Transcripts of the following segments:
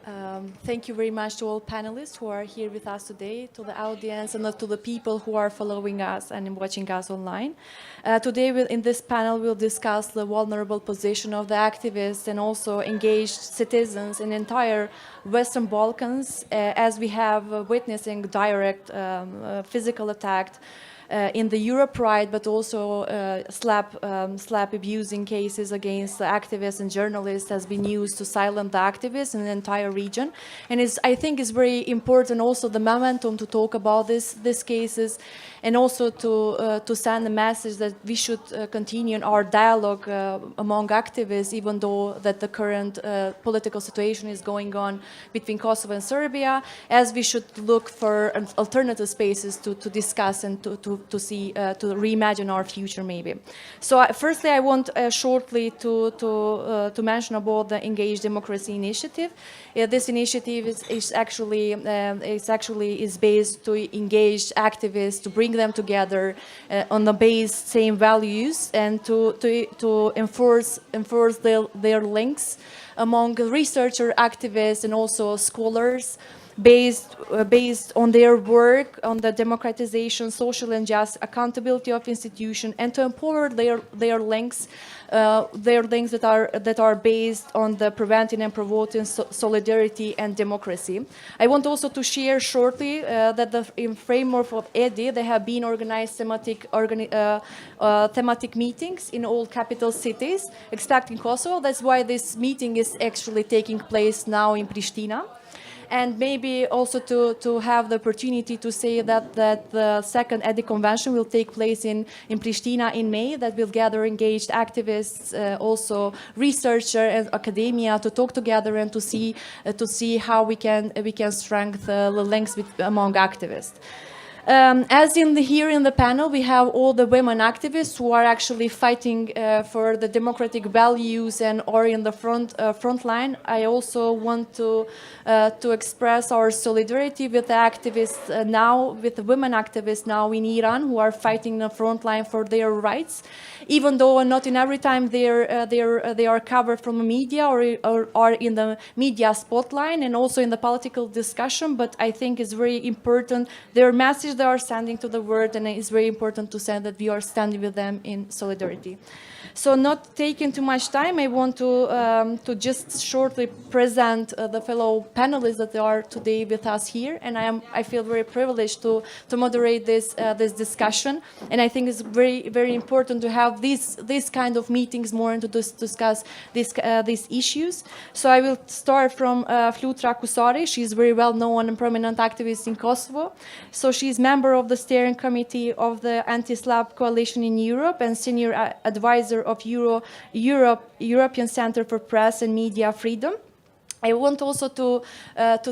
Thank you very much to all panelists who are here with us today, to the audience and to the people who are following us and watching us online. Today in this panel we'll discuss the vulnerable position of the activists and also engaged citizens in entire Western Balkans as we have witnessing direct physical attack in the Europe Pride, but also SLAPP abusing cases against the activists and journalists has been used to silence the activists in the entire region. And I think it's very important also the momentum to talk about these cases and also to send a message that we should continue our dialogue among activists, even though that the current political situation is going on between Kosovo and Serbia, as we should look for alternative spaces to discuss and to see, to reimagine our future maybe. So firstly, I want shortly to mention about the Engaged Democracy Initiative. This initiative is actually based to engage activists, to bring them together on the base same values and to enforce their links among researchers, activists, and also scholars, based on their work on the democratization, social and just accountability of institutions, and to empower their links that are based on the preventing and promoting solidarity and democracy. I want also to share shortly that in framework of EDI, there have been organized thematic meetings in all capital cities, except in Kosovo. That's why this meeting is actually taking place now in Pristina. And maybe also to have the opportunity to say that the second EDI convention will take place in Pristina in May, that will gather engaged activists, also researchers and academia to talk together and to see how we can strengthen the links among activists. As here in the panel, we have all the women activists who are actually fighting for the democratic values and are in the front line. I also want to express our solidarity with the activists now, with the women activists now in Iran who are fighting the front line for their rights, even though not in every time they are covered from the media or are in the media spotlight and also in the political discussion. But I think it's very important their message they are sending to the world, and it's very important to say that we are standing with them in solidarity. So not taking too much time, I want to just shortly present the fellow panelists that are today with us here, and I feel very privileged to moderate this discussion, and I think it's very important to have these kind of meetings more and to discuss these issues. So I will start from Flutura Kusari. She's very well known and prominent activist in Kosovo. So she's member of the steering committee of the Anti-SLAPP Coalition in Europe and senior advisor of European Center for Press and Media Freedom. I want also to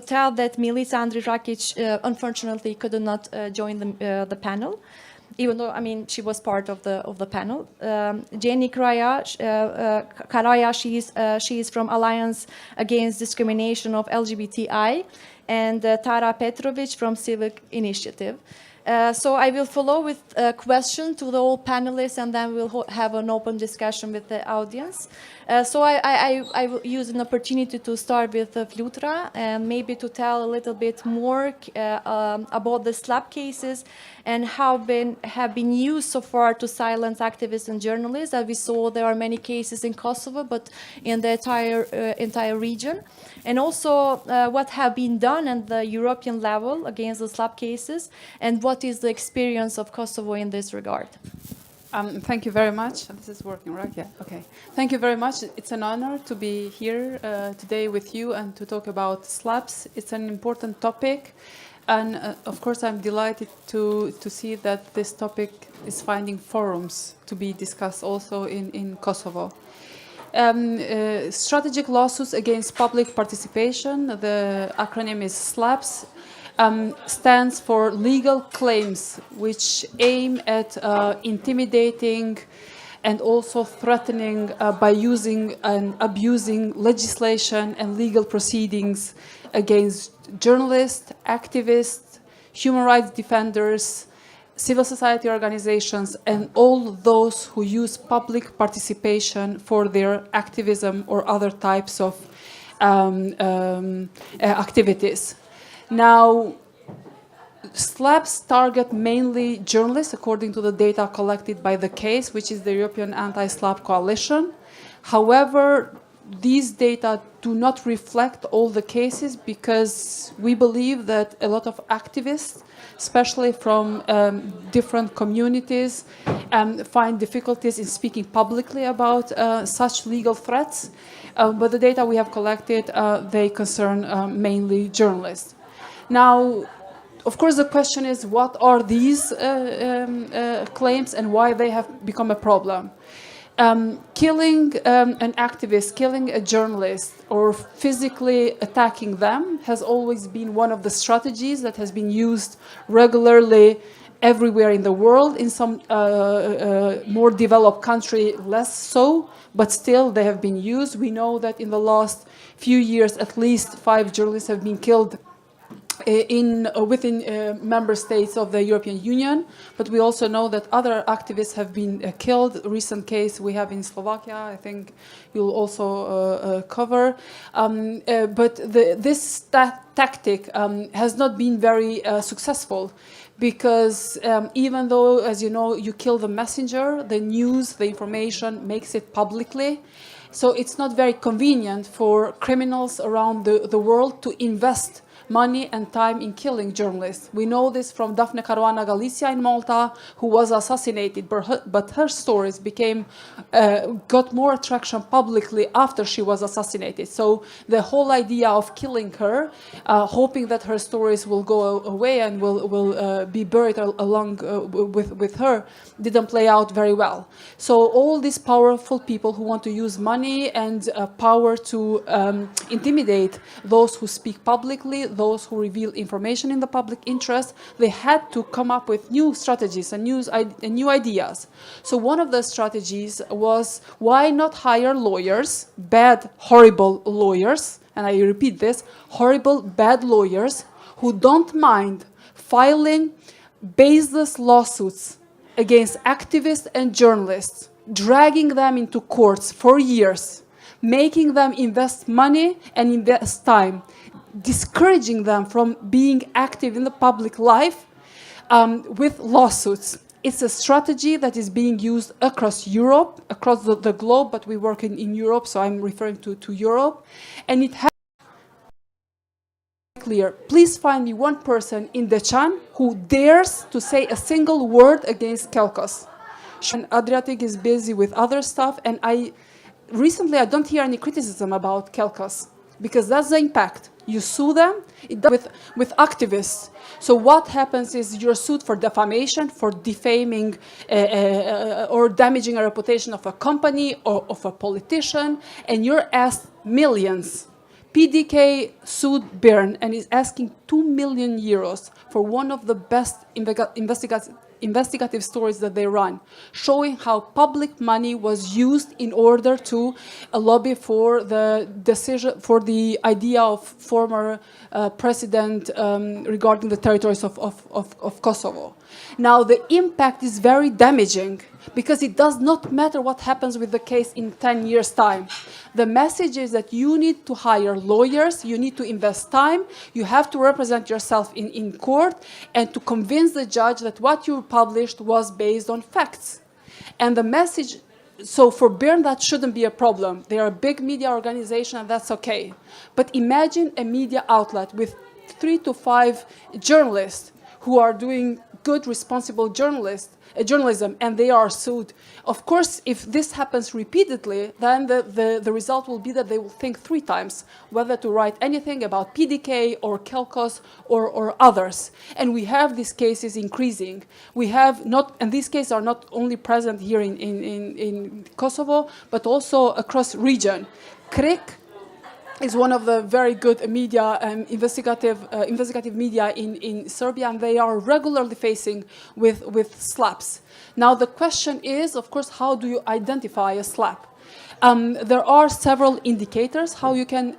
tell that Milica Andrirakic unfortunately could not join the panel, even though she was part of the panel. Xheni Karaj, she is from Alliance Against Discrimination of LGBTI, and Tara Petrović from Civic Initiatives. So I will follow with a question to the all panelists, and then we'll have an open discussion with the audience. So I will use an opportunity to start with Flutura and maybe to tell a little bit more about the SLAPP cases and how have been used so far to silence activists and journalists. As we saw, there are many cases in Kosovo, but in the entire region. And also what have been done at the European level against the SLAPP cases, and what is the experience of Kosovo in this regard? Thank you very much. This is working, right? Yeah, okay. Thank you very much. It's an honor to be here today with you and to talk about SLAPPs. It's an important topic. And of course, I'm delighted to see that this topic is finding forums to be discussed also in Kosovo. Strategic lawsuits against public participation, the acronym is SLAPPs, stands for legal claims which aim at intimidating and also threatening by using and abusing legislation and legal proceedings against journalists, activists, human rights defenders, civil society organizations, and all those who use public participation for their activism or other types of activities. Now, SLAPPs target mainly journalists, according to the data collected by the CASE, which is the European Anti-SLAPP Coalition. However, these data do not reflect all the cases because we believe that a lot of activists, especially from different communities, find difficulties in speaking publicly about such legal threats. But the data we have collected, they concern mainly journalists. Now, of course, the question is, what are these claims and why they have become a problem? Killing an activist, killing a journalist, or physically attacking them has always been one of the strategies that has been used regularly everywhere in the world. In some more developed country, less so, but still they have been used. We know that in the last few years, at least 5 journalists have been killed within member states of the European Union, but we also know that other activists have been killed. A recent case we have in Slovakia, I think you'll also cover. But this tactic has not been very successful because even though, as you know, you kill the messenger, the news, the information makes it publicly. So it's not very convenient for criminals around the world to invest money and time in killing journalists. We know this from Daphne Caruana Galizia in Malta, who was assassinated, but her stories got more attraction publicly after she was assassinated. So the whole idea of killing her, hoping that her stories will go away and will be buried along with her, didn't play out very well. So all these powerful people who want to use money and power to intimidate those who speak publicly, those who reveal information in the public interest, they had to come up with new strategies and new ideas. So one of the strategies was, why not hire lawyers, bad, horrible lawyers, and I repeat this, horrible, bad lawyers who don't mind filing baseless lawsuits against activists and journalists, dragging them into courts for years, making them invest money and invest time, discouraging them from being active in the public life with lawsuits. It's a strategy that is being used across Europe, across the globe, but we work in Europe, so I'm referring to Europe. And it has clear. Please find me one person in Deccan who dares to say a single word against Kelkos. And Adriatic is busy with other stuff, and recently I don't hear any criticism about Kelkos, because that's the impact. You sue them with activists. So what happens is you're sued for defamation, for defaming or damaging a reputation of a company or of a politician, and you're asked millions. PDK sued Bern and is asking 2 million euros for one of the best investigative stories that they run, showing how public money was used in order to lobby for the decision, for the idea of former president regarding the territories of Kosovo. Now, the impact is very damaging because it does not matter what happens with the case in 10 years' time. The message is that you need to hire lawyers, you need to invest time, you have to represent yourself in court and to convince the judge that what you published was based on facts. And the message, so for Bern, that shouldn't be a problem. They are a big media organization and that's okay. But imagine a media outlet with 3 to 5 journalists who are doing good, responsible journalism, and they are sued. Of course, if this happens repeatedly, then the result will be that they will think 3 times whether to write anything about PDK or Kelkos or others. And we have these cases increasing. We have not, and these cases are not only present here in Kosovo, but also across region. Krik is one of the very good media, investigative media in Serbia, and they are regularly facing with SLAPPs. Now the question is, of course, how do you identify a SLAPP? There are several indicators how you can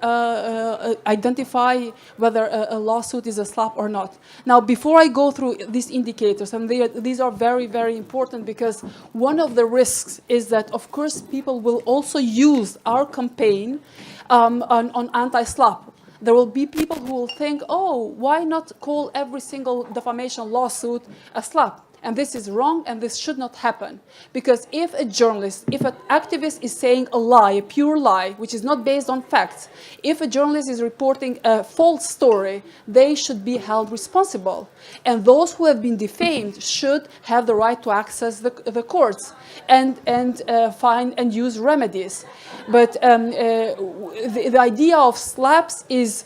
identify whether a lawsuit is a SLAPP or not. Now, before I go through these indicators, and these are very, very important, because one of the risks is that, of course, people will also use our campaign on anti-SLAPP. There will be people who will think, oh, why not call every single defamation lawsuit a SLAPP? And this is wrong, and this should not happen. Because if a journalist, if an activist is saying a lie, a pure lie, which is not based on facts, if a journalist is reporting a false story, they should be held responsible. And those who have been defamed should have the right to access the courts and find and use remedies. But the idea of SLAPPs is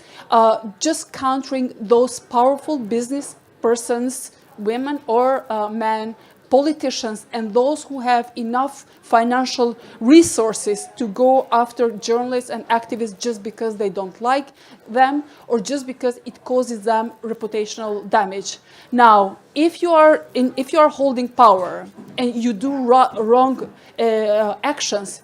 just countering those powerful business persons, women or men, politicians, and those who have enough financial resources to go after journalists and activists just because they don't like them or just because it causes them reputational damage. Now, if you are holding power and you do wrong actions,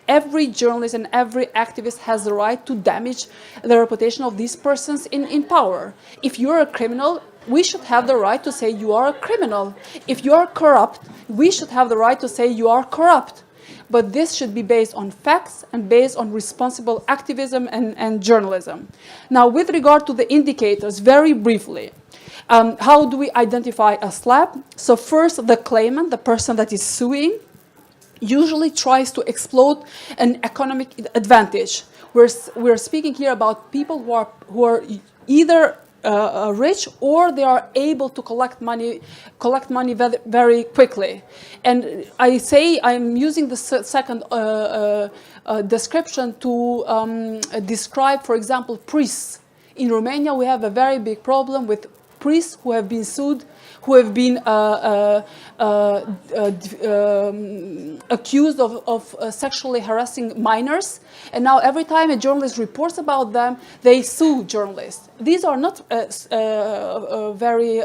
every journalist and every activist has the right to damage the reputation of these persons in power. If you're a criminal, we should have the right to say you are a criminal. If you are corrupt, we should have the right to say you are corrupt. But this should be based on facts and based on responsible activism and journalism. Now, with regard to the indicators, very briefly, how do we identify a SLAPP? So first, the claimant, the person that is suing, usually tries to exploit an economic advantage. We're speaking here about people who are either rich, or they are able to collect money very, very quickly. And I'm using the second description to describe, for example, priests. In Romania, we have a very big problem with priests who have been sued, who have been accused of sexually harassing minors. And now every time a journalist reports about them, they sue journalists. These are not very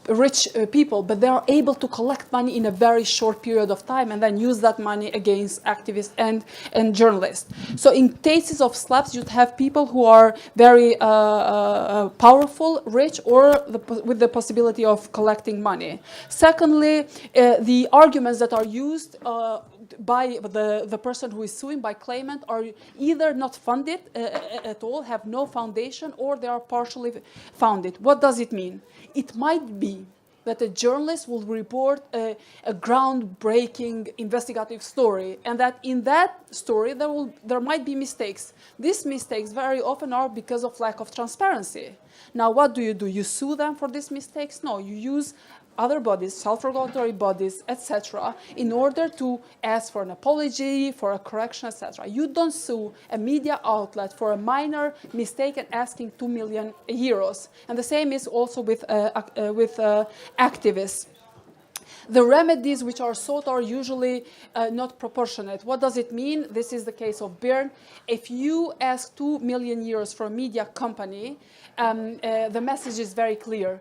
rich people, but they are able to collect money in a very short period of time and then use that money against activists and journalists. So in cases of SLAPPs, you'd have people who are very powerful, rich, or with the possibility of collecting money. Secondly, the arguments that are used by the person who is suing, by claimant, are either not funded at all, have no foundation, or they are partially founded. What does it mean? It might be that a journalist will report a groundbreaking investigative story, and that in that story there might be mistakes. These mistakes very often are because of lack of transparency. Now, what do? You sue them for these mistakes? No, you use other bodies, self-regulatory bodies, etc., in order to ask for an apology, for a correction, etc. You don't sue a media outlet for a minor mistake and asking 2 million euros. And the same is also with activists. The remedies which are sought are usually not proportionate. What does it mean? This is the case of Bern. If you ask 2 million euros for a media company, the message is very clear.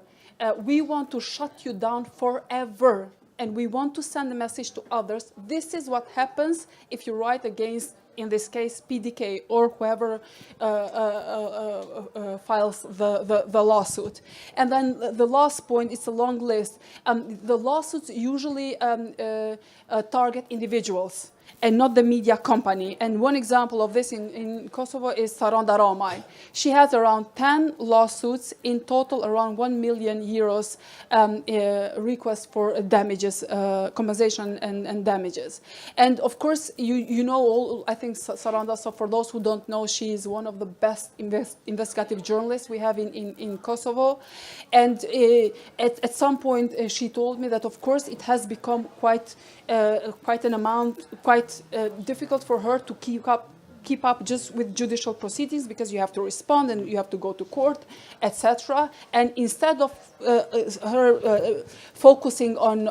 We want to shut you down forever, and we want to send a message to others. This is what happens if you write against, in this case, PDK or whoever files the lawsuit. And then the last point, it's a long list. The lawsuits usually target individuals and not the media company. And one example of this in Kosovo is Saronda Romaj. She has around 10 lawsuits, in total around 1 million euros requests for damages, compensation and damages. And of course, you know all, I think Saronda, so for those who don't know, she is one of the best investigative journalists we have in Kosovo. And at some point, she told me that, of course, it has become quite difficult for her to keep up just with judicial proceedings, because you have to respond and you have to go to court, etc. And instead of her focusing on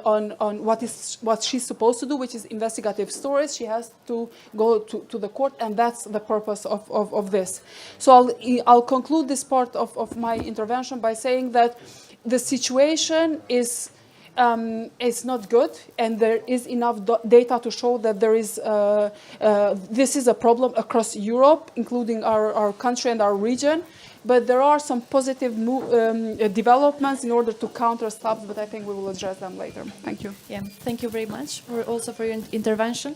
what she's supposed to do, which is investigative stories, she has to go to the court, and that's the purpose of this. So I'll conclude this part of my intervention by saying that the situation is is not good, and there is enough data to show that there is this is a problem across Europe, including our country and our region. But there are some positive developments in order to counter SLAPPs, but I think we will address them later. Thank you. Yeah, thank you very much for your intervention.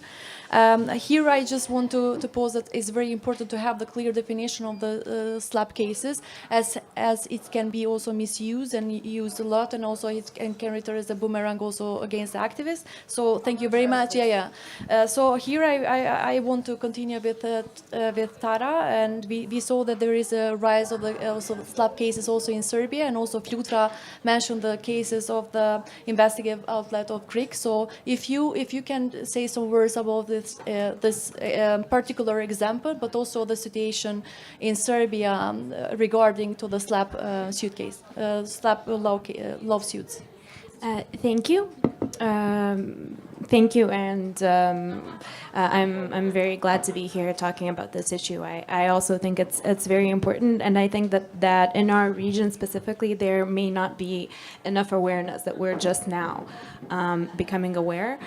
Here I just want to pose that it's very important to have the clear definition of the SLAPP cases, as it can be also misused and used a lot, and also it can return as a boomerang also against activists. So thank you very much. So here I want to continue with Tara, and we saw that there is a rise of the also SLAPP cases also in Serbia, and also Flutura mentioned the cases of the investigative outlet of Greek. So if you can say some words about this particular example, but also the situation in Serbia regarding to the SLAPP suit case, SLAPP lawsuits. Thank you. Thank you, and I'm very glad to be here talking about this issue. I also think it's very important, and I think that in our region specifically, there may not be enough awareness, that we're just now becoming aware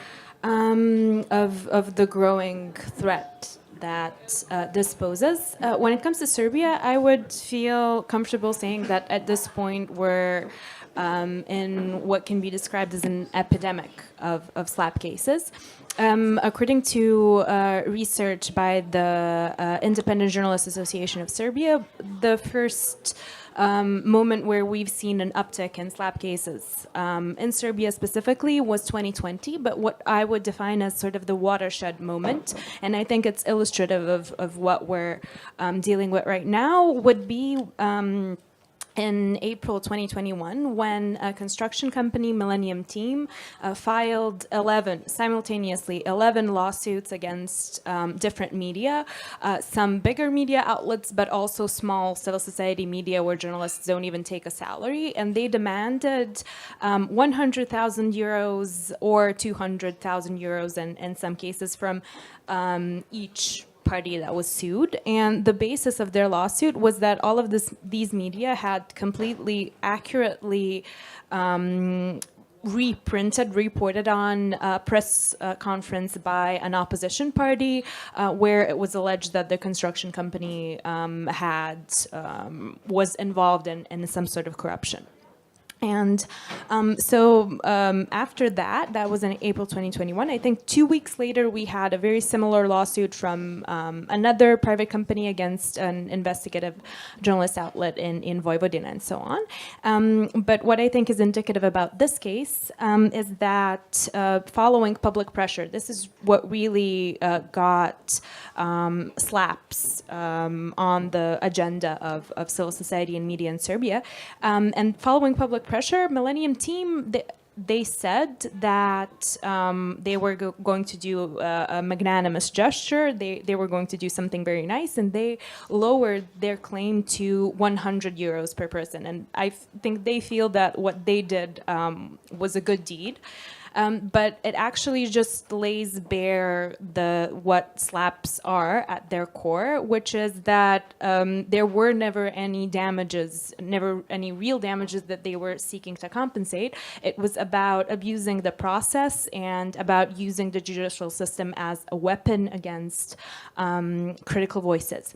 of the growing threat that this poses. When it comes to Serbia, I would feel comfortable saying that at this point we're in what can be described as an epidemic of SLAPP cases. According to research by the Independent Journalists Association of Serbia, the first moment where we've seen an uptick in SLAPP cases in Serbia specifically was 2020, but what I would define as sort of the watershed moment, and I think it's illustrative of what we're dealing with right now, would be in April 2021, when a construction company, Millennium Team, filed 11 lawsuits against different media, some bigger media outlets, but also small civil society media where journalists don't even take a salary. And they demanded 100,000 euros or 200,000 euros in some cases from each party that was sued. And the basis of their lawsuit was that all of these media had completely accurately reported on a press conference by an opposition party where it was alleged that the construction company was involved in some sort of corruption. And so after that was in April 2021. I think 2 weeks later, we had a very similar lawsuit from another private company against an investigative journalist outlet in Vojvodina and so on. But what I think is indicative about this case is that following public pressure, this is what really got SLAPPs on the agenda of civil society and media in Serbia. And following public pressure, Millennium Team, they said that they were going to do a magnanimous gesture. They were going to do something very nice, and they lowered their claim to 100 euros per person. And I think they feel that what they did was a good deed. But it actually just lays bare what SLAPPs are at their core, which is that there were never any real damages that they were seeking to compensate. It was about abusing the process and about using the judicial system as a weapon against critical voices.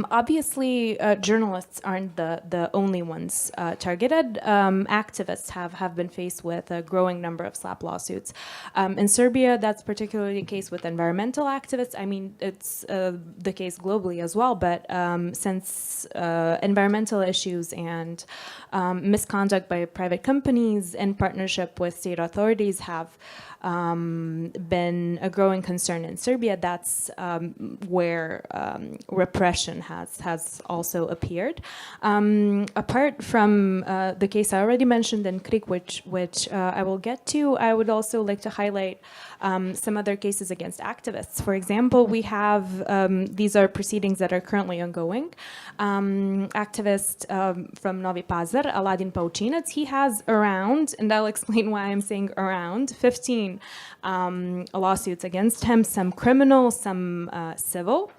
Obviously, journalists aren't the only ones targeted. Activists have been faced with a growing number of SLAPP lawsuits. In Serbia, that's particularly the case with environmental activists. I mean, it's the case globally as well, but since environmental issues and misconduct by private companies in partnership with state authorities have been a growing concern in Serbia, that's where repression has also appeared. Apart from the case I already mentioned in Krik, which I will get to, I would also like to highlight some other cases against activists. For example, we have, these are proceedings that are currently ongoing. Activist from Novi Pazar, Aladin Paučinac, he has around, and I'll explain why I'm saying around, 15 lawsuits against him, some criminal, some civil,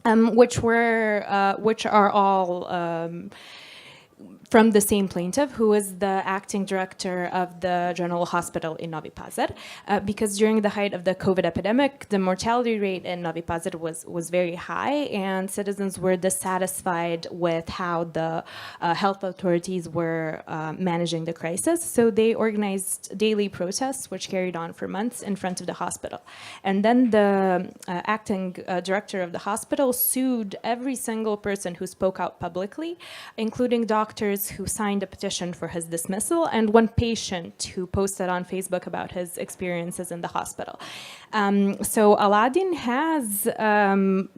which are all from the same plaintiff, who is the acting director of the General Hospital in Novi Pazar, because during the height of the COVID epidemic, the mortality rate in Novi Pazar was very high, and citizens were dissatisfied with how the health authorities were managing the crisis. So they organized daily protests, which carried on for months in front of the hospital. And then the acting director of the hospital sued every single person who spoke out publicly, including doctors who signed a petition for his dismissal, and one patient who posted on Facebook about his experiences in the hospital. So Aladdin has,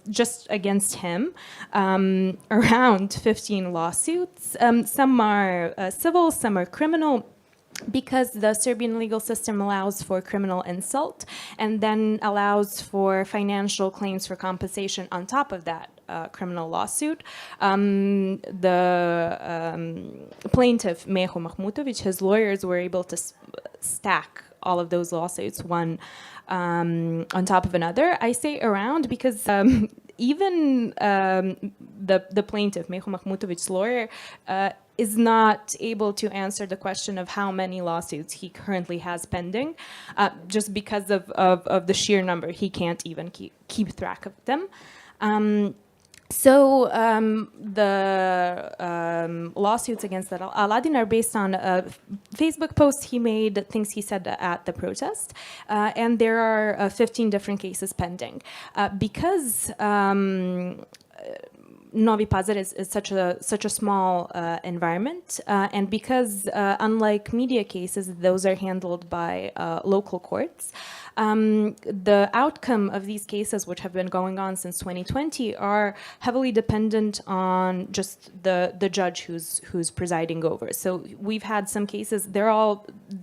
just against him, around 15 lawsuits. Some are civil, some are criminal, because the Serbian legal system allows for criminal insult and then allows for financial claims for compensation on top of that criminal lawsuit. The plaintiff, Meho Mahmutović, his lawyers were able to stack all of those lawsuits one on top of another. I say around because even the plaintiff, Meho Mahmutović's lawyer, is not able to answer the question of how many lawsuits he currently has pending, just because of the sheer number. He can't even keep track of them. So the lawsuits against Aladdin are based on a Facebook post he made, things he said at the protest, and there are 15 different cases pending. Because Novi Pazar is such a small environment, and because unlike media cases, those are handled by local courts. The outcome of these cases, which have been going on since 2020, are heavily dependent on just the judge who's presiding over. So we've had some cases,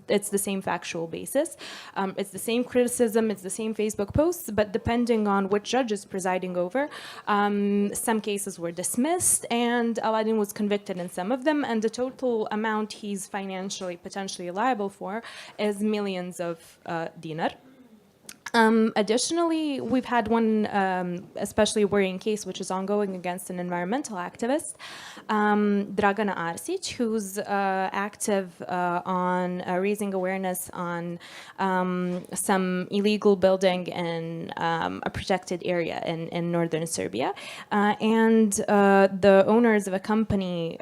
it's the same factual basis. It's the same criticism, it's the same Facebook posts, but depending on which judge is presiding over, some cases were dismissed, and Aladdin was convicted in some of them, and the total amount he's financially potentially liable for is millions of dinar. Additionally, we've had one especially worrying case, which is ongoing against an environmental activist, Dragana Arsić, who's active on raising awareness on some illegal building in a protected area in northern Serbia. And the owners of a company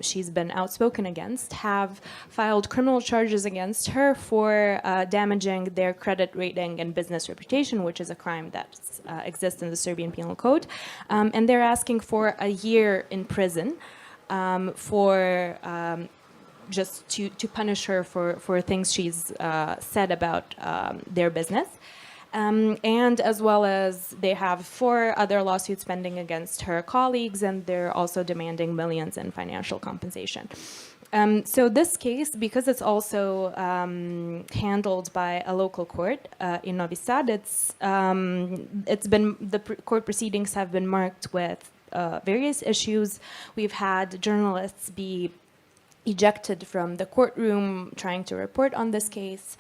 she's been outspoken against have filed criminal charges against her for damaging their credit rating and business reputation, which is a crime that exists in the Serbian Penal Code. And they're asking for a year in prison for just to punish her for things she's said about their business. And as well as they have 4 other lawsuits pending against her colleagues, and they're also demanding millions in financial compensation. So this case, because it's also handled by a local court in Novi Sad, the court proceedings have been marked with various issues. We've had journalists be ejected from the courtroom trying to report on this case.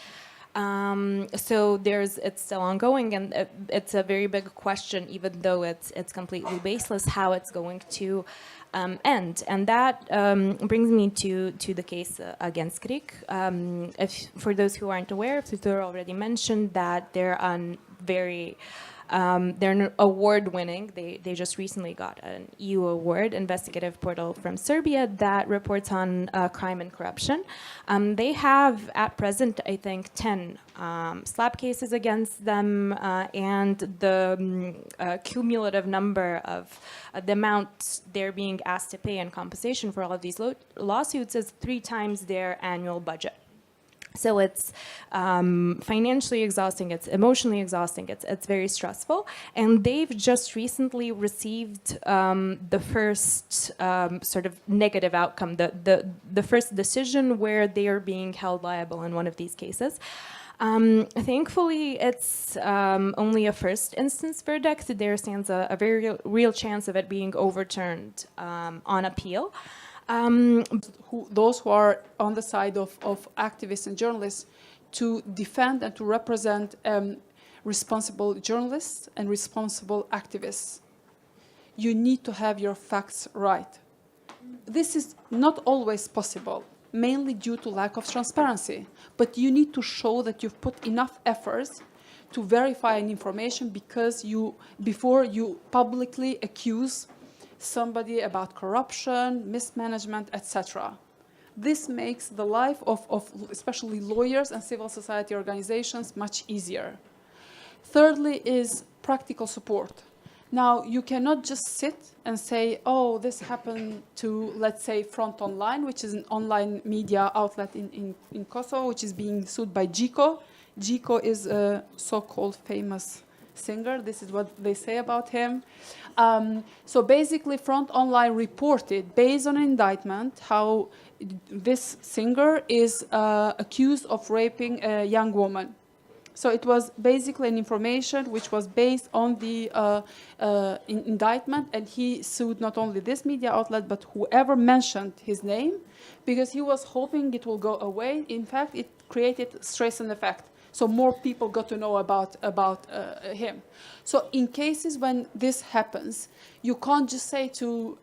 So it's still ongoing, and it's a very big question, even though it's completely baseless, how it's going to end. And that brings me to the case against Greek. For those who aren't aware, Flutura already mentioned that they're award-winning. They just recently got an EU award, investigative portal from Serbia that reports on crime and corruption. They have, at present, I think, 10 SLAPP cases against them, and the cumulative number of the amount they're being asked to pay in compensation for all of these lawsuits is 3 times their annual budget. So it's financially exhausting, it's emotionally exhausting, it's very stressful. And they've just recently received the first sort of negative outcome, the first decision where they are being held liable in one of these cases. Thankfully, it's only a first instance verdict. There stands a very real chance of it being overturned on appeal. Those who are on the side of activists and journalists to defend and to represent responsible journalists and responsible activists. You need to have your facts right. this is not always possible, mainly due to lack of transparency. But you need to show that you've put enough efforts to verify an information before you publicly accuse somebody about corruption, mismanagement, etc. This makes the life of especially lawyers and civil society organizations much easier. Thirdly is practical support. Now, you cannot just sit and say, oh, this happened to, let's say, Front Online, which is an online media outlet in Kosovo, which is being sued by Gjiko. Gjiko is a so-called famous singer. This is what they say about him. So basically, Front Online reported, based on an indictment, how this singer is accused of raping a young woman. So it was basically an information which was based on the indictment, and he sued not only this media outlet, but whoever mentioned his name, because he was hoping it will go away. In fact, it created stress and effect. So more people got to know about him. So in cases when this happens, you can't just say to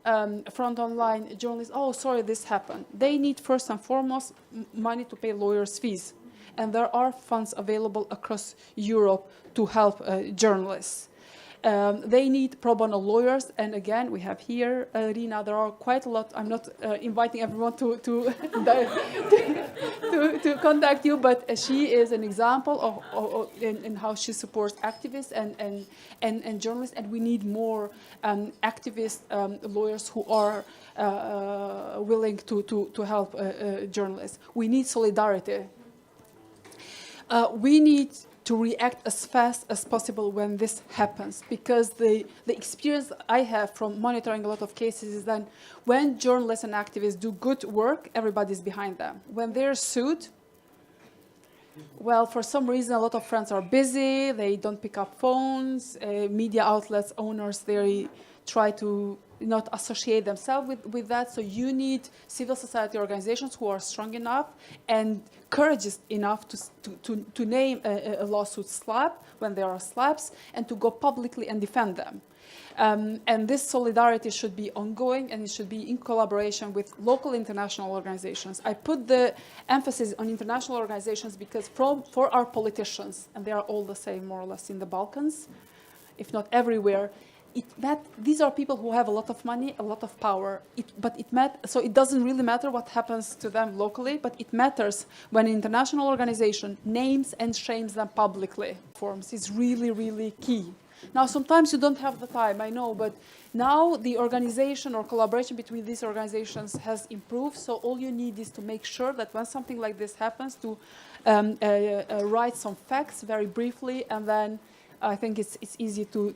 Front Online journalists, oh, sorry, this happened. They need first and foremost money to pay lawyers' fees. And there are funds available across Europe to help journalists. They need pro bono lawyers, and again, we have here, Rina, there are quite a lot. I'm not inviting everyone to contact you, but she is an example of in how she supports activists and journalists, and we need more activist lawyers who are willing to help journalists. We need solidarity. We need to react as fast as possible when this happens, because the experience I have from monitoring a lot of cases is that when journalists and activists do good work, everybody's behind them. When they're sued, well, for some reason, a lot of friends are busy, they don't pick up phones, media outlets, owners, they try to not associate themselves with that. So you need civil society organizations who are strong enough and courageous enough to name a lawsuit SLAPP when there are SLAPPs, and to go publicly and defend them. And this solidarity should be ongoing, and it should be in collaboration with local international organizations. I put the emphasis on international organizations because for our politicians, and they are all the same more or less in the Balkans, if not everywhere, these are people who have a lot of money, a lot of power. So it doesn't really matter what happens to them locally, but it matters when an international organization names and shames them publicly. Forms is really, really key. Now, sometimes you don't have the time, I know, but now the organization or collaboration between these organizations has improved. So all you need is to make sure that when something like this happens, to write some facts very briefly, and then I think it's easy to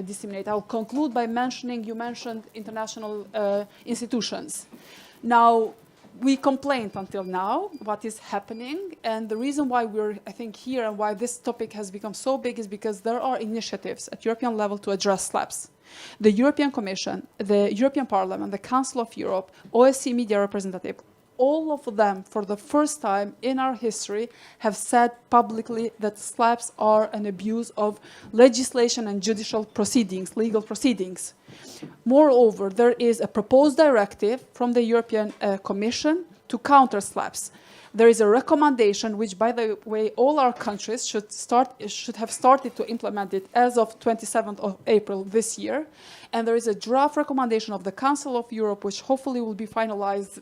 disseminate. I'll conclude by mentioning, you mentioned international institutions. Now, we complained until now what is happening, and the reason why we're, I think, here and why this topic has become so big is because there are initiatives at European level to address SLAPPs. The European Commission, the European Parliament, the Council of Europe, OSCE media representative, all of them, for the first time in our history, have said publicly that SLAPPs are an abuse of legislation and judicial proceedings, legal proceedings. Moreover, there is a proposed directive from the European Commission to counter SLAPPs. There is a recommendation, which, by the way, all our countries should have started to implement it as of 27th of April this year. And there is a draft recommendation of the Council of Europe, which hopefully will be finalized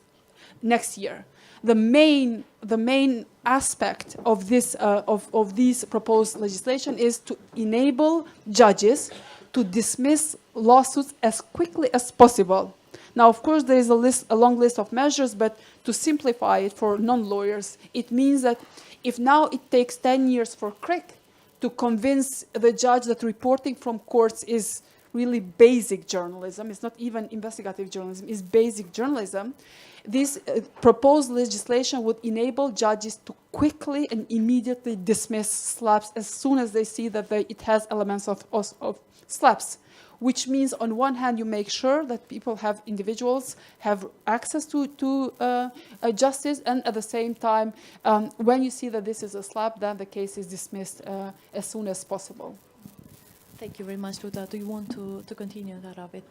next year. The main aspect of this of these proposed legislation is to enable judges to dismiss lawsuits as quickly as possible. Now, of course, there is a long list of measures, but to simplify it for non-lawyers, it means that if now it takes 10 years for CRIC to convince the judge that reporting from courts is really basic journalism, it's not even investigative journalism, it's basic journalism, this proposed legislation would enable judges to quickly and immediately dismiss SLAPPs as soon as they see that it has elements of SLAPPs, which means on one hand you make sure that individuals have access to justice, and at the same time, when you see that this is a SLAPP, then the case is dismissed as soon as possible. Thank you very much, Luta. Do you want to continue that a bit?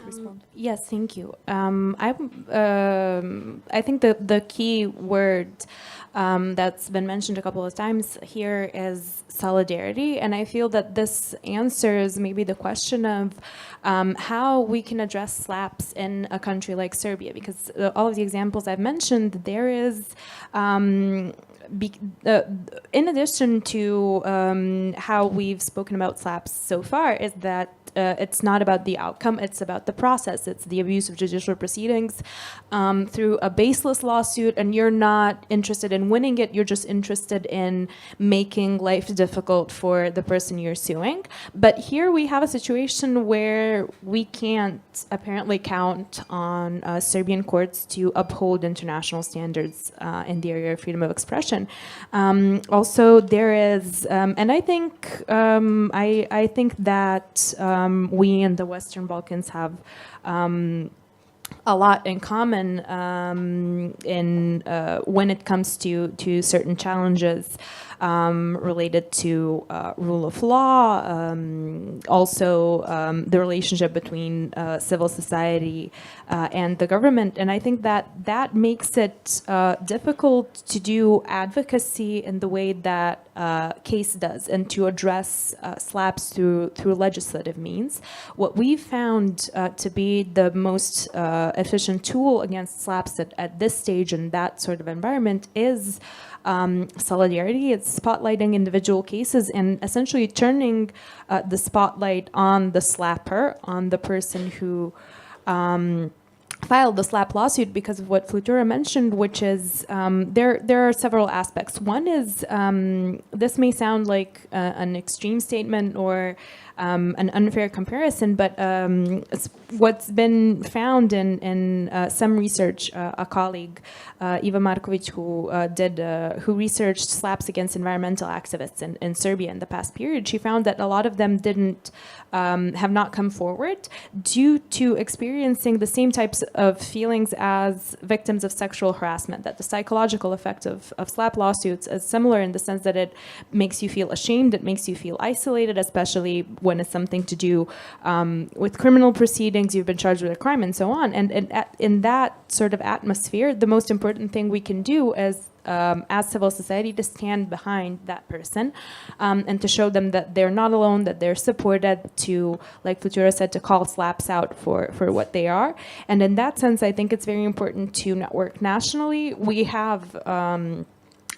respond. Yes, thank you. I think the key word that's been mentioned a couple of times here is solidarity, and I feel that this answers maybe the question of how we can address SLAPPs in a country like Serbia, because all of the examples I've mentioned, there is in addition to how we've spoken about SLAPPs so far, is that it's not about the outcome, it's about the process. It's the abuse of judicial proceedings through a baseless lawsuit, and you're not interested in winning it, you're just interested in making life difficult for the person you're suing. But here we have a situation where we can't apparently count on Serbian courts to uphold international standards in the area of freedom of expression. Also, there is, and I think that we in the Western Balkans have a lot in common in when it comes to certain challenges related to rule of law, also the relationship between civil society and the government. And I think that makes it difficult to do advocacy in the way that case does, and to address SLAPPs through legislative means. What we've found to be the most efficient tool against SLAPPs at this stage in that sort of environment is solidarity. It's spotlighting individual cases and essentially turning the spotlight on the slapper, on the person who filed the SLAPP lawsuit, because of what Flutura mentioned, which is there are several aspects. One is this may sound like an extreme statement or an unfair comparison, but what's been found in some research, a colleague, Iva Marković, who researched SLAPPs against environmental activists in Serbia in the past period, she found that a lot of them have not come forward due to experiencing the same types of feelings as victims of sexual harassment, that the psychological effect of SLAPP lawsuits is similar in the sense that it makes you feel ashamed, it makes you feel isolated, especially when it's something to do with criminal proceedings, you've been charged with a crime and so on. And in that sort of atmosphere, the most important thing we can do is as civil society to stand behind that person and to show them that they're not alone, that they're supported, to, like Flutura said, to call SLAPPs out for what they are. And in that sense, I think it's very important to network nationally. We have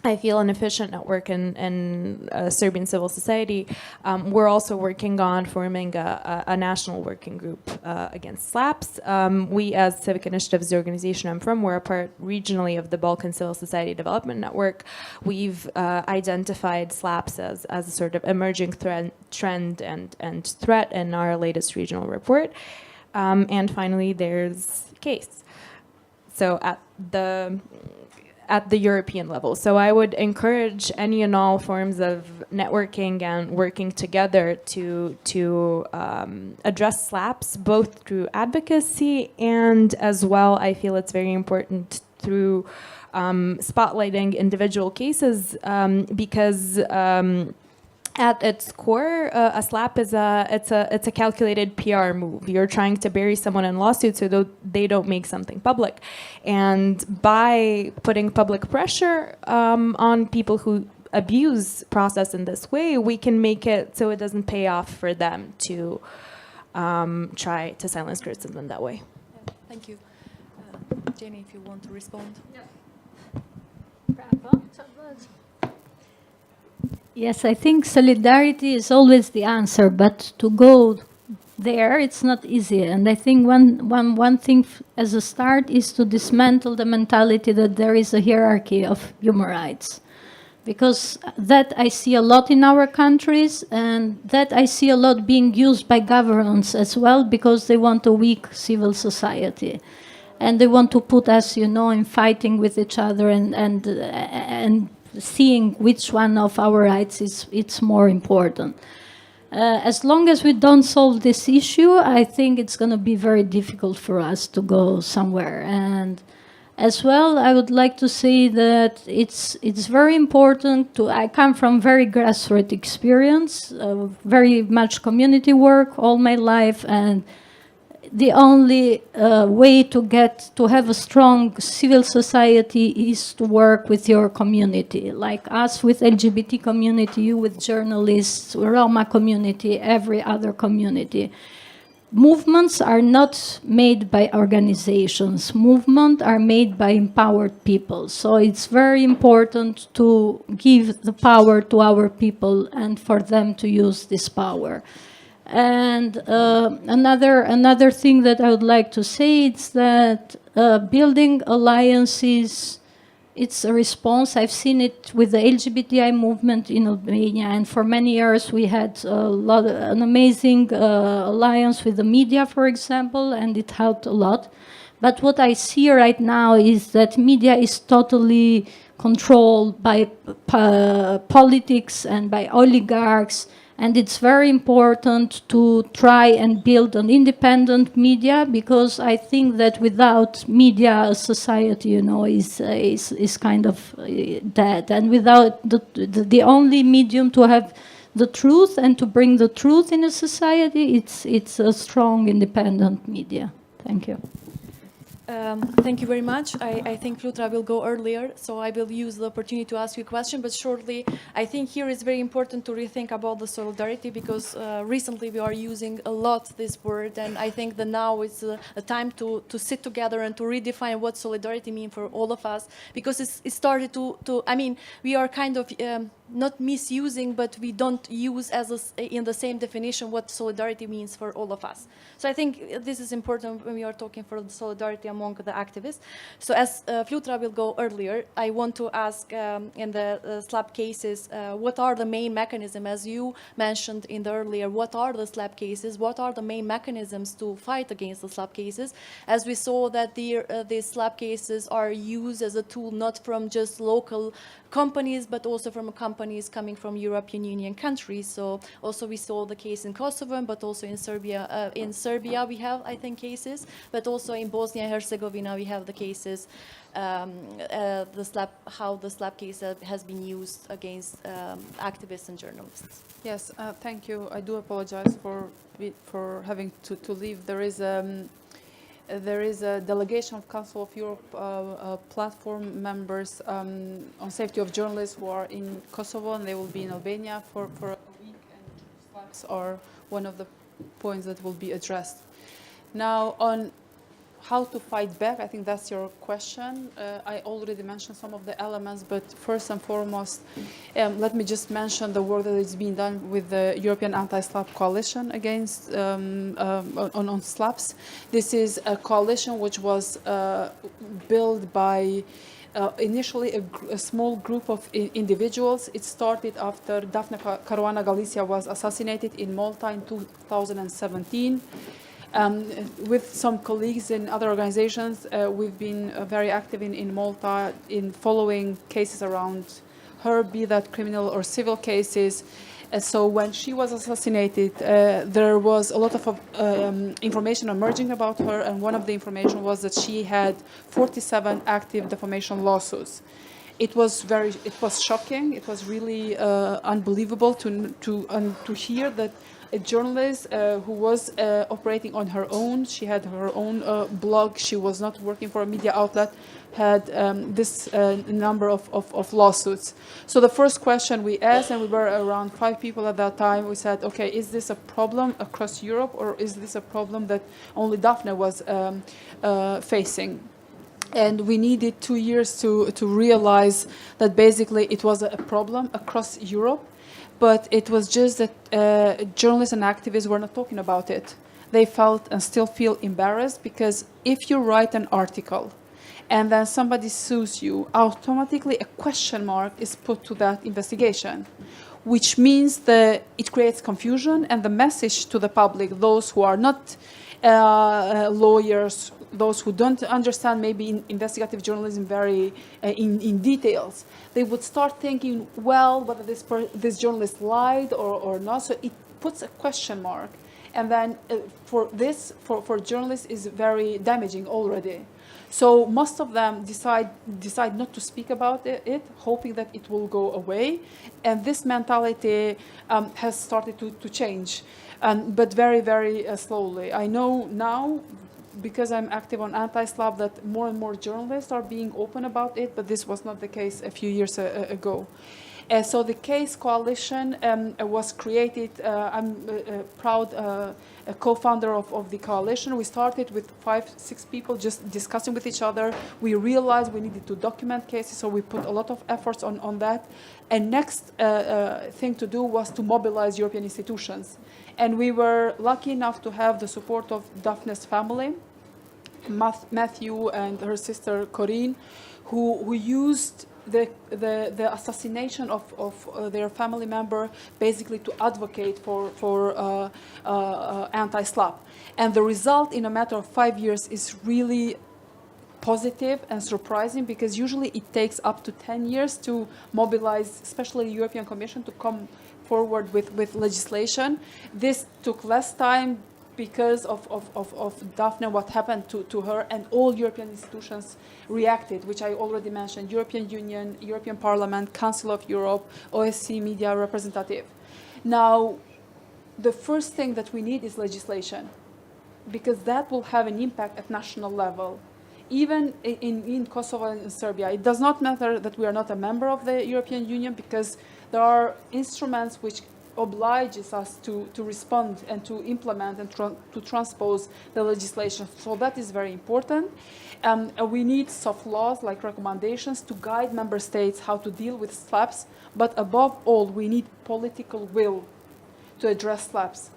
I feel an efficient network in Serbian civil society. We're also working on forming a national working group against SLAPPs. We, as Civic Initiatives, the organization I'm from, we're a part regionally of the Balkan Civil Society Development Network. We've identified SLAPPs as a sort of emerging trend and threat in our latest regional report. And finally, there's case. So at the European level. So I would encourage any and all forms of networking and working together to address SLAPPs, both through advocacy and as well, I feel it's very important through spotlighting individual cases because at its core, a SLAPP is it's a calculated PR move. You're trying to bury someone in lawsuits so they don't make something public, and by putting public pressure on people who abuse process in this way, we can make it so it doesn't pay off for them to try to silence criticism that way. Yeah, thank you, Xheni, if you want to respond. Yeah. Yes, I think solidarity is always the answer, but to go there, it's not easy. And I think one thing as a start is to dismantle the mentality that there is a hierarchy of human rights. Because that I see a lot in our countries, and that I see a lot being used by governments as well, because they want a weak civil society. And they want to put us, in fighting with each other and seeing which one of our rights it's more important. As long as we don't solve this issue, I think it's going to be very difficult for us to go somewhere. And as well, I would like to say that it's very important to. I come from very grassroots experience, very much community work all my life, and the only way to have a strong civil society is to work with your community, like us with LGBT community, you with journalists, Roma community, every other community. Movements are not made by organizations. Movements are made by empowered people. So it's very important to give the power to our people and for them to use this power. And another thing that I would like to say is that building alliances, it's a response. I've seen it with the LGBTI movement in Albania, and for many years we had an amazing alliance with the media, for example, and it helped a lot. But what I see right now is that media is totally controlled by politics and by oligarchs. And it's very important to try and build an independent media, because I think that without media, society, is kind of dead. And without the only medium to have the truth and to bring the truth in a society, it's a strong, independent media. Thank you. Thank you very much. I think Flutura will go earlier, so I will use the opportunity to ask you a question. But shortly, I think here it's very important to rethink about the solidarity, because recently we are using a lot this word, and I think that now is a time to sit together and to redefine what solidarity means for all of us, because it started to I mean, we are kind of not misusing, but we don't use in the same definition what solidarity means for all of us. So I think this is important when we are talking for the solidarity among the activists. So as Flutura will go earlier, I want to ask in the SLAPP cases, what are the main mechanisms, as you mentioned in the earlier, what are the SLAPP cases, what are the main mechanisms to fight against the SLAPP cases, as we saw that these SLAPP cases are used as a tool not from just local companies, but also from companies coming from European Union countries. So also we saw the case in Kosovo, but also in Serbia. In Serbia we have, I think, cases, but also in Bosnia and Herzegovina we have the cases, how the SLAPP case has been used against activists and journalists. Yes, thank you. I do apologize for having to leave. There is a delegation of Council of Europe platform members on safety of journalists who are in Kosovo, and they will be in Albania for a week, and SLAPPs are one of the points that will be addressed. Now, on how to fight back, I think that's your question. I already mentioned some of the elements, but first and foremost, let me just mention the work that is being done with the European Anti-SLAPP Coalition against on SLAPPs. This is a coalition which was built by initially a small group of individuals. It started after Daphne Caruana Galizia was assassinated in Malta in 2017. With some colleagues in other organizations, we've been very active in Malta in following cases around her, be that criminal or civil cases. So when she was assassinated, there was a lot of information emerging about her, and one of the information was that she had 47 active defamation lawsuits. It was shocking. It was really unbelievable to hear that a journalist who was operating on her own, she had her own blog, she was not working for a media outlet, had this number of lawsuits. So the first question we asked, and we were around 5 people at that time, we said, okay, is this a problem across Europe, or is this a problem that only Daphne was facing? And we needed 2 years to realize that basically it was a problem across Europe. But it was just that journalists and activists were not talking about it. They felt and still feel embarrassed, because if you write an article and then somebody sues you, automatically a question mark is put to that investigation, which means that it creates confusion, and the message to the public, those who are not lawyers, those who don't understand maybe in investigative journalism very in details, they would start thinking, well, whether this journalist lied or not. So it puts a question mark, and then for journalists is very damaging already. So most of them decide not to speak about it, hoping that it will go away, and this mentality has started to change. but very, very slowly. I know now, because I'm active on anti-SLAPP, that more and more journalists are being open about it, but this was not the case a few years ago. So the case coalition was created. I'm proud a co-founder of the coalition. We started with 5-6 people just discussing with each other. We realized we needed to document cases, so we put a lot of efforts on that. And next thing to do was to mobilize European institutions. And we were lucky enough to have the support of Daphne's family, Matthew and her sister Corinne, who used the assassination of their family member basically to advocate for anti-SLAPP. And the result in a matter of 5 years is really positive and surprising, because usually it takes up to 10 years to mobilize, especially the European Commission, to come forward with legislation. This took less time because of Daphne, what happened to her, and all European institutions reacted, which I already mentioned: European Union, European Parliament, Council of Europe, OSCE media representative. Now, the first thing that we need is legislation, because that will have an impact at national level. Even in Kosovo and in Serbia, it does not matter that we are not a member of the European Union, because there are instruments which obliges us to respond and to implement and to transpose the legislation. So that is very important. We need soft laws like recommendations to guide member states how to deal with SLAPPs, but above all, we need political will to address SLAPPs.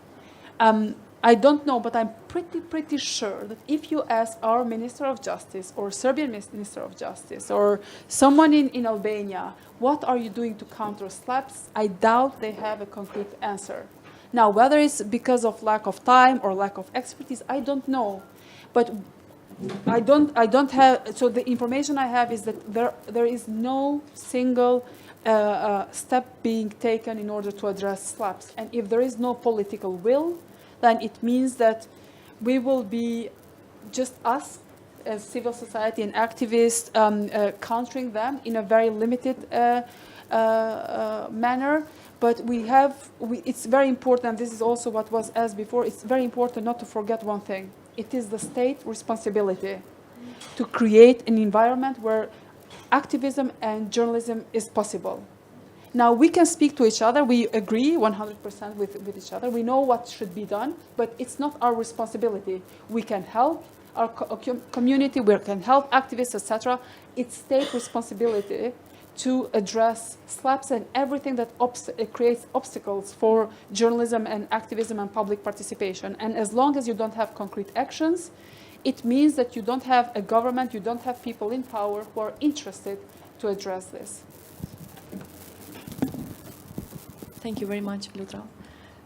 I don't know, but I'm pretty sure that if you ask our Minister of Justice or Serbian Minister of Justice or someone in Albania, what are you doing to counter SLAPPs, I doubt they have a concrete answer. Now, whether it's because of lack of time or lack of expertise, I don't know. But I don't have, so the information I have is that there is no single step being taken in order to address SLAPPs. And if there is no political will, then it means that we will be just us as civil society and activists countering them in a very limited manner. But it's very important, this is also what was asked before, it's very important not to forget one thing. It is the state responsibility to create an environment where activism and journalism is possible. Now, we can speak to each other. We agree 100% with each other. We know what should be done, but it's not our responsibility. We can help our community, we can help activists, etc. It's state responsibility to address SLAPPs and everything that creates obstacles for journalism and activism and public participation. And as long as you don't have concrete actions, it means that you don't have a government, you don't have people in power who are interested to address this. Thank you very much, Flutura.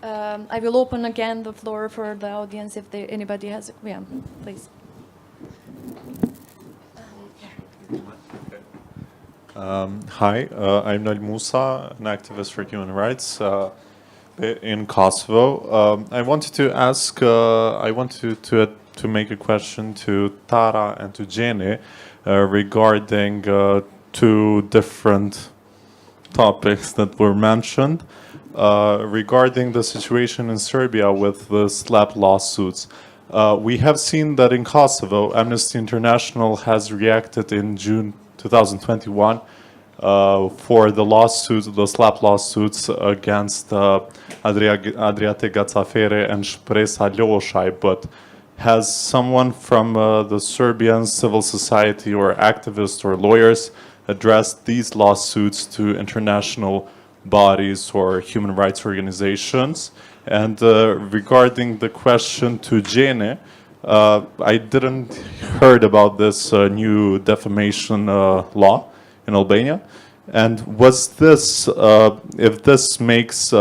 I will open again the floor for the audience if anybody has, yeah, please. Hi, I'm Nail Musa, an activist for human rights in Kosovo. I wanted to ask, I wanted to make a question to Tara and to Xheni regarding two different topics that were mentioned. Regarding the situation in Serbia with the SLAPP lawsuits. We have seen that in Kosovo, Amnesty International has reacted in June 2021 for the lawsuits, the SLAPP lawsuits against Adriate Gacafere and Shpresa Ljoshaj, but has someone from the Serbian civil society or activists or lawyers addressed these lawsuits to international bodies or human rights organizations? And regarding the question to Xheni, I didn't heard about this new defamation law in Albania. And was this, if this makes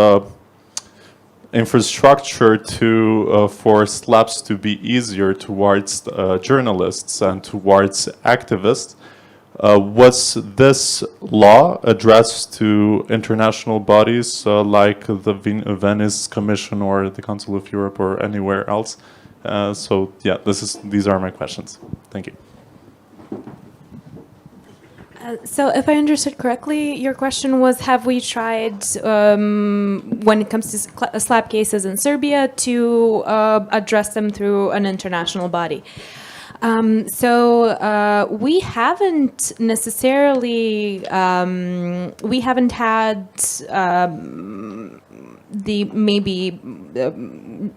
infrastructure for SLAPPs to be easier towards journalists and towards activists, was this law addressed to international bodies like the Venice Commission or the Council of Europe or anywhere else? So yeah, these are my questions. Thank you. So if I understood correctly, your question was, have we tried, when it comes to SLAPP cases in Serbia, to address them through an international body? We haven't necessarily, we haven't had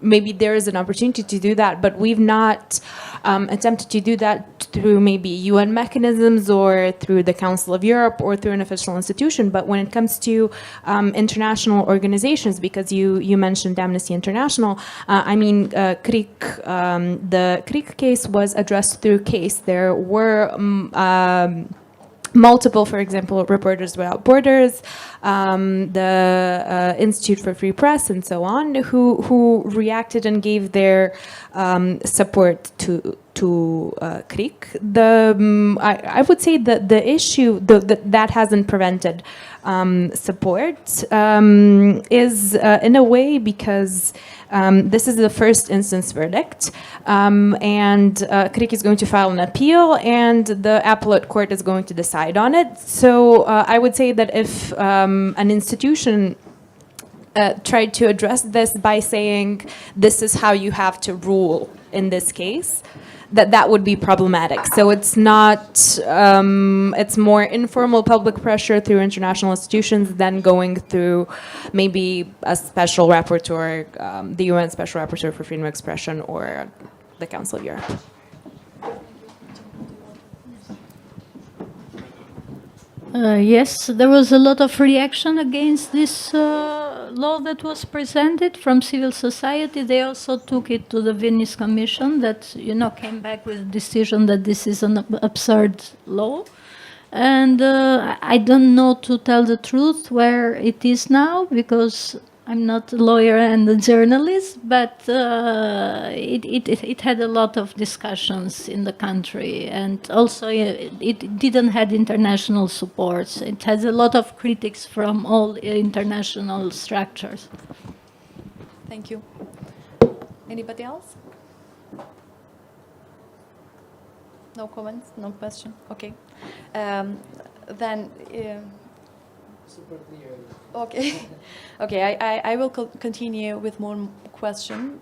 maybe there is an opportunity to do that, but we've not attempted to do that through maybe UN mechanisms or through the Council of Europe or through an official institution. But when it comes to international organizations, because you mentioned Amnesty International, CRIC, the CRIC case was addressed through CASE. There were multiple, for example, Reporters Without Borders, the Institute for Free Press, and so on, who reacted and gave their support to CRIC. I would say that the issue that hasn't prevented support is in a way because this is the first instance verdict, and CRIC is going to file an appeal, and the appellate court is going to decide on it. So I would say that if an institution tried to address this by saying this is how you have to rule in this case, that would be problematic. So it's not, it's more informal public pressure through international institutions than going through maybe a special rapporteur, the UN Special Rapporteur for Freedom of Expression or the Council of Europe. Yes, there was a lot of reaction against this law that was presented from civil society. They also took it to the Venice Commission that, came back with a decision that this is an absurd law. And I don't know, to tell the truth, where it is now, because I'm not a lawyer and a journalist, but it had a lot of discussions in the country, and also it didn't have international support. It has a lot of critics from all international structures. Thank you. Anybody else? No comments? No question? Okay. Then... Super clear. Okay. Okay, I will continue with more question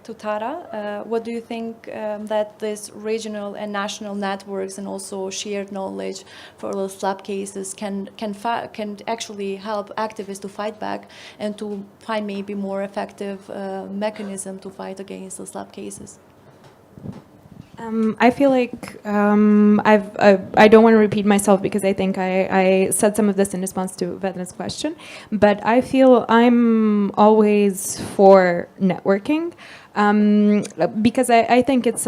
to Tara. What do you think that these regional and national networks and also shared knowledge for the SLAPP cases can actually help activists to fight back and to find maybe more effective mechanism to fight against the SLAPP cases? I feel like I don't want to repeat myself because I think I said some of this in response to Vedna's question, but I feel I'm always for networking because I think it's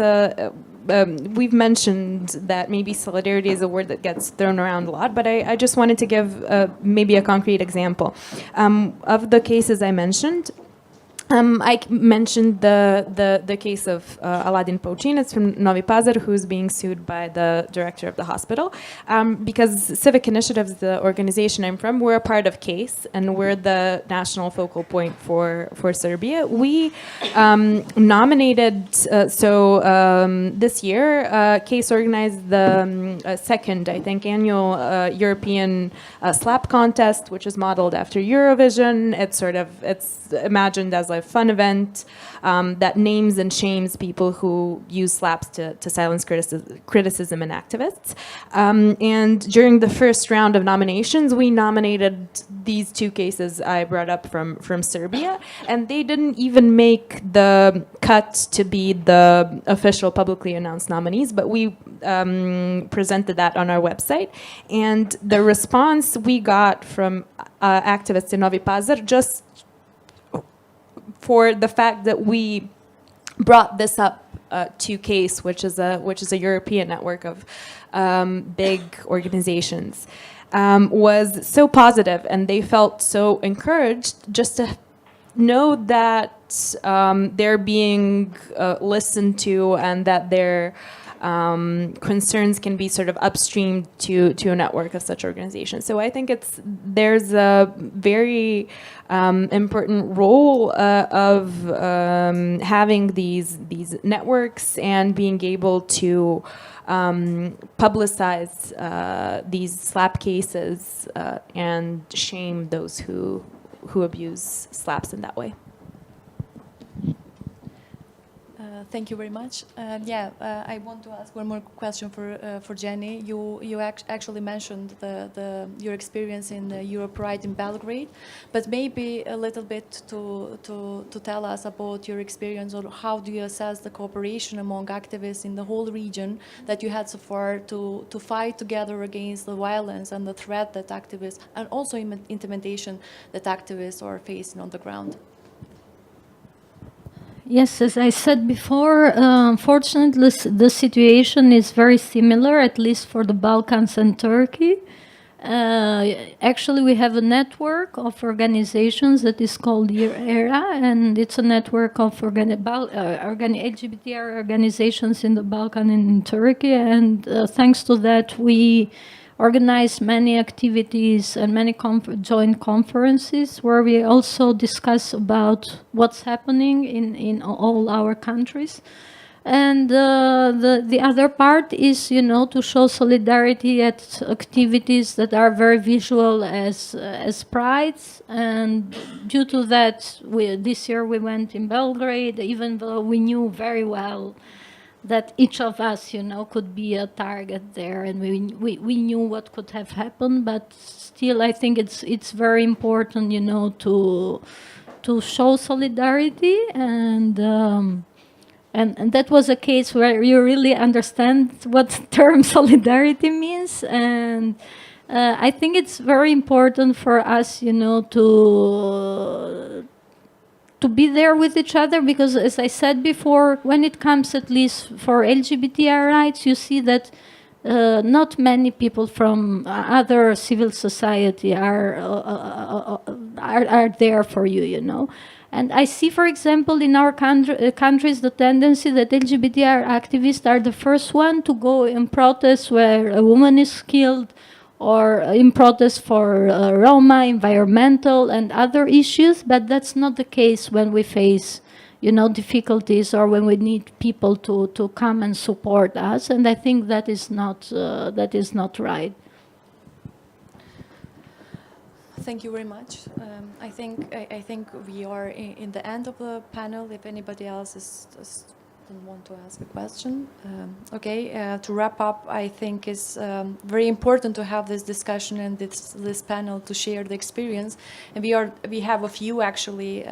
we've mentioned that maybe solidarity is a word that gets thrown around a lot, but I just wanted to give maybe a concrete example. Of the cases I mentioned, I mentioned the case of Aladin Pouchin. It's from Novi Pazar, who's being sued by the director of the hospital. Because Civic Initiatives, the organization I'm from, we're a part of CASE, and we're the national focal point for Serbia. We nominated, this year, CASE organized the second, I think, annual European SLAPP contest, which is modeled after Eurovision. It's imagined as a fun event that names and shames people who use SLAPPs to silence criticism and activists. And during the first round of nominations, we nominated these two cases I brought up from Serbia, and they didn't even make the cut to be the official publicly announced nominees, but we presented that on our website. And the response we got from activists in Novi Pazar, just for the fact that we brought this up to CASE, which is a European network of big organizations, was so positive, and they felt so encouraged just to know that they're being listened to and that they're concerns can be sort of upstreamed to a network of such organizations. So I think there's a very important role of having these networks and being able to publicize these SLAPP cases and shame those who abuse SLAPPs in that way. Thank you very much. I want to ask one more question for Xheni. You actually mentioned your experience in Europe Pride in Belgrade, but maybe a little bit to tell us about your experience, or how do you assess the cooperation among activists in the whole region that you had so far to fight together against the violence and the threat that activists, and also intimidation that activists are facing on the ground? Yes, as I said before, unfortunately, the situation is very similar, at least for the Balkans and Turkey. Actually, we have a network of organizations that is called ERA, and it's a network of LGBTI organizations in the Balkans and in Turkey. And thanks to that, we organized many activities and many joint conferences where we also discuss about what's happening in all our countries. And the other part is, to show solidarity at activities that are very visual as prides. And due to that, this year we went in Belgrade, even though we knew very well that each of us, could be a target there, and we knew what could have happened. But still, I think it's very important, to show solidarity, and that was a case where you really understand what the term solidarity means. And I think it's very important for us, to be there with each other, because, as I said before, when it comes at least for LGBTI rights, you see that not many people from other civil society are there for you, And I see, for example, in our countries, the tendency that LGBTI activists are the first one to go in protests where a woman is killed, or in protest for Roma, environmental, and other issues. But that's not the case when we face, difficulties, or when we need people to come and support us. And I think that is not right. Thank you very much. I think we are in the end of the panel. If anybody else doesn't want to ask a question. To wrap up, I think it's very important to have this discussion and this panel to share the experience. And we have a few actually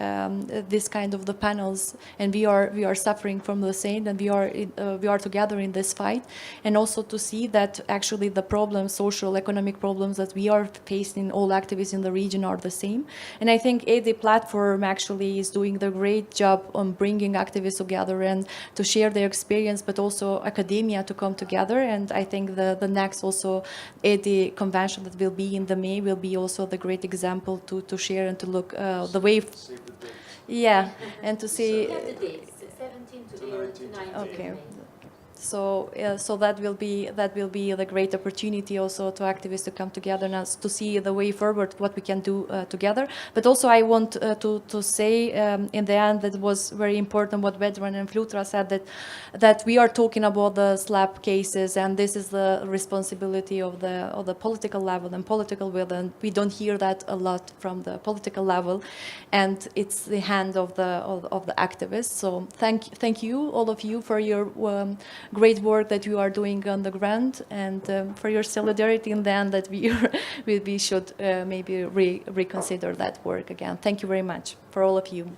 this kind of the panels, and we are suffering from the same, and we are together in this fight. And also to see that actually the problems, social, economic problems that we are facing, all activists in the region are the same. And I think AD platform actually is doing the great job on bringing activists together and to share their experience, but also academia to come together. And I think the next also AD convention that will be in the May will be also the great example to share and to look the way. Yeah, and to see. 17 to 19. Okay. So that will be the great opportunity also to activists to come together and to see the way forward, what we can do together. But also I want to say in the end that it was very important what Prizren and Flutura said, that we are talking about the SLAPP cases, and this is the responsibility of the political level and political will, and we don't hear that a lot from the political level, and it's the hand of the activists. So thank you all of you for your great work that you are doing on the ground, and for your solidarity in the end, that we should maybe reconsider that work again. Thank you very much for all of you.